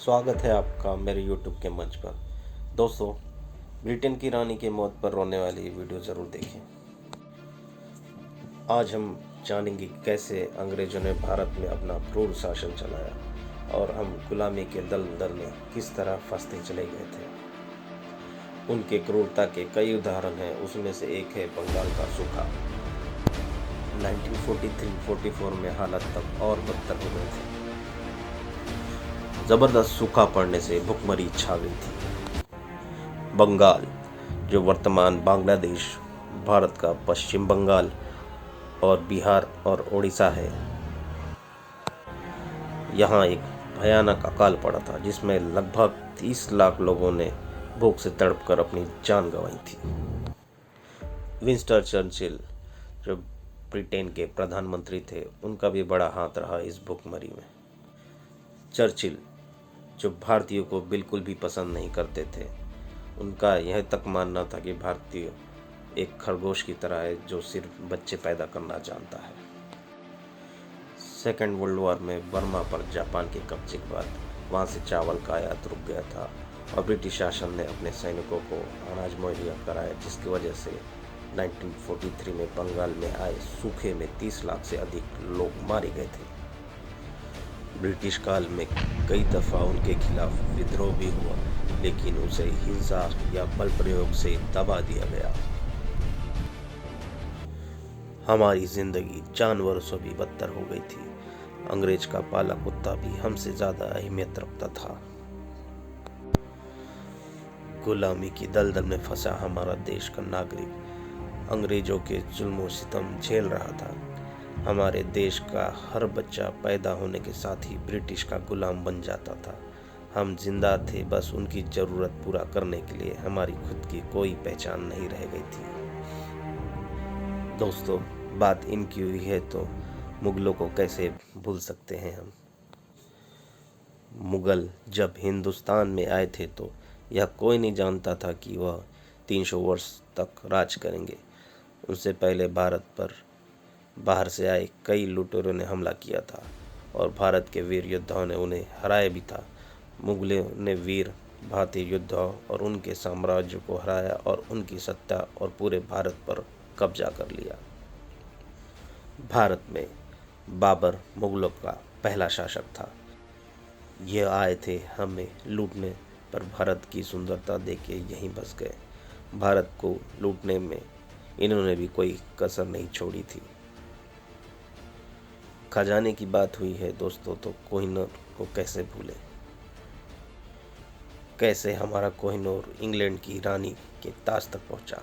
स्वागत है आपका मेरे YouTube के मंच पर। दोस्तों, ब्रिटेन की रानी की मौत पर रोने वाली वीडियो ज़रूर देखें। आज हम जानेंगे कैसे अंग्रेज़ों ने भारत में अपना क्रूर शासन चलाया और हम गुलामी के दलदल में किस तरह फंसते चले गए थे। उनके क्रूरता के कई उदाहरण हैं, उसमें से एक है बंगाल का सूखा। 1943-44 में हालत तब और बदतर हो गए थे। जबरदस्त सूखा पड़ने से भुखमरी छा गई थी। बंगाल, जो वर्तमान बांग्लादेश, भारत का पश्चिम बंगाल और बिहार और ओडिशा है, यहाँ एक भयानक अकाल पड़ा था जिसमें लगभग 30 लाख लोगों ने भूख से तड़पकर अपनी जान गंवाई थी। विंस्टन चर्चिल, जो ब्रिटेन के प्रधानमंत्री थे, उनका भी बड़ा हाथ रहा इस भूखमरी में। चर्चिल, जो भारतीयों को बिल्कुल भी पसंद नहीं करते थे, उनका यह तक मानना था कि भारतीय एक खरगोश की तरह है जो सिर्फ बच्चे पैदा करना जानता है। सेकेंड वर्ल्ड वॉर में बर्मा पर जापान के कब्जे के बाद वहाँ से चावल का आयात रुक गया था और ब्रिटिश शासन ने अपने सैनिकों को अनाज मुहैया कराया, जिसकी वजह से 1943 में बंगाल में आए सूखे में 30 लाख से अधिक लोग मारे गए थे। ब्रिटिश काल में कई दफ़ा उनके खिलाफ विद्रोह भी हुआ, लेकिन उसे हिंसा या बल प्रयोग से दबा दिया गया। हमारी जिंदगी जानवरों से भी बदतर हो गई थी। अंग्रेज का पाला कुत्ता भी हमसे ज्यादा अहमियत रखता था। गुलामी की दलदल में फंसा हमारा देश का नागरिक अंग्रेजों के जुल्म सितम झेल रहा था। हमारे देश का हर बच्चा पैदा होने के साथ ही ब्रिटिश का गुलाम बन जाता था। हम जिंदा थे बस उनकी ज़रूरत पूरा करने के लिए, हमारी खुद की कोई पहचान नहीं रह गई थी। दोस्तों, बात इनकी हुई है तो मुगलों को कैसे भूल सकते हैं हम। मुगल जब हिंदुस्तान में आए थे तो यह कोई नहीं जानता था कि वह 300 वर्ष तक राज करेंगे। उनसे पहले भारत पर बाहर से आए कई लुटेरों ने हमला किया था और भारत के वीर योद्धाओं ने उन्हें हराया भी था। मुगलों ने वीर भारतीय योद्धाओं और उनके साम्राज्य को हराया और उनकी सत्ता और पूरे भारत पर कब्जा कर लिया। भारत में बाबर मुगलों का पहला शासक था। ये आए थे हमें लूटने, पर भारत की सुंदरता देख के यहीं बस गए। भारत को लूटने में इन्होंने भी कोई कसर नहीं छोड़ी थी। खजाने की बात हुई है दोस्तों, तो कोहिनूर को कैसे भूले। कैसे हमारा कोहिनूर इंग्लैंड की रानी के ताज तक पहुंचा।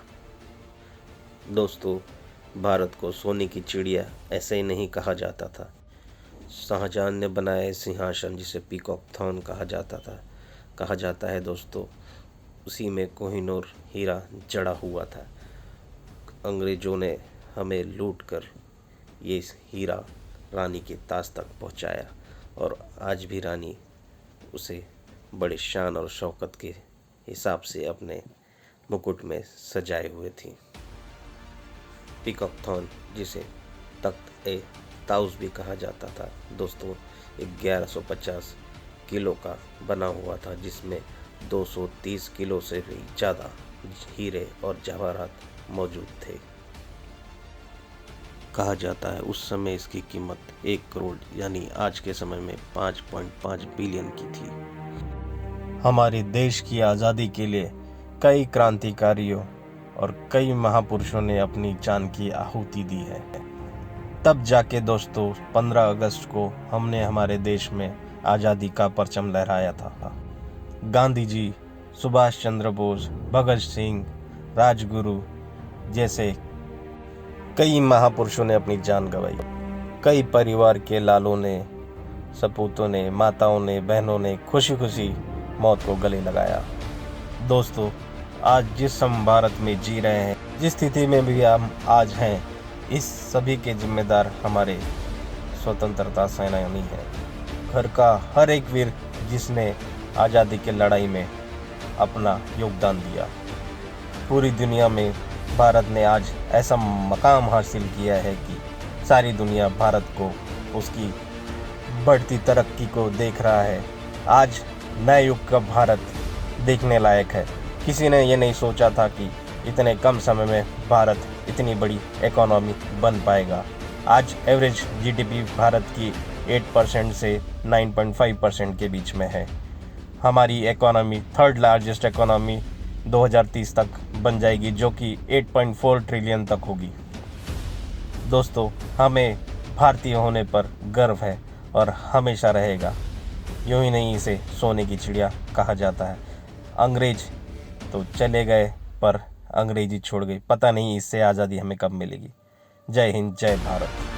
दोस्तों, भारत को सोने की चिड़िया ऐसे ही नहीं कहा जाता था। शाहजहां ने बनाया सिंहासन जिसे पीकॉक थ्रोन कहा जाता है दोस्तों, उसी में कोहिनूर हीरा जड़ा हुआ था। अंग्रेजों ने हमें लूट कर ये हीरा रानी के ताज तक पहुंचाया और आज भी रानी उसे बड़े शान और शौकत के हिसाब से अपने मुकुट में सजाए हुए थी। पीकॉक थ्रोन, जिसे तख्त ए ताउस भी कहा जाता था दोस्तों, 1150 किलो का बना हुआ था, जिसमें 230 किलो से भी ज़्यादा हीरे और जवाहरात मौजूद थे। कहा जाता है उस समय इसकी कीमत 1 करोड़ यानी आज के समय में 5.5 बिलियन की थी। हमारे देश की आज़ादी के लिए कई क्रांतिकारियों और कई महापुरुषों ने अपनी जान की आहुति दी है। तब जाके दोस्तों 15 अगस्त को हमने हमारे देश में आज़ादी का परचम लहराया था। गांधी जी, सुभाष चंद्र बोस, भगत सिंह, राजगुरु जैसे कई महापुरुषों ने अपनी जान गंवाई। कई परिवार के लालों ने, सपूतों ने, माताओं ने, बहनों ने खुशी खुशी मौत को गले लगाया। दोस्तों, आज जिस हम भारत में जी रहे हैं, जिस स्थिति में भी हम आज हैं, इस सभी के जिम्मेदार हमारे स्वतंत्रता सेनानी हैं। घर का हर एक वीर जिसने आज़ादी की लड़ाई में अपना योगदान दिया। पूरी दुनिया में भारत ने आज ऐसा मकाम हासिल किया है कि सारी दुनिया भारत को उसकी बढ़ती तरक्की को देख रहा है। आज नए युग का भारत देखने लायक है। किसी ने ये नहीं सोचा था कि इतने कम समय में भारत इतनी बड़ी इकोनॉमी बन पाएगा। आज एवरेज जीडीपी भारत की 8% से 9.5% के बीच में है। हमारी इकोनॉमी थर्ड लार्जेस्ट इकोनॉमी 2030 तक बन जाएगी, जो कि 8.4 ट्रिलियन तक होगी। दोस्तों, हमें भारतीय होने पर गर्व है और हमेशा रहेगा। यूं ही नहीं इसे सोने की चिड़िया कहा जाता है। अंग्रेज तो चले गए पर अंग्रेजी छोड़ गई। पता नहीं इससे आज़ादी हमें कब मिलेगी। जय हिंद, जय भारत।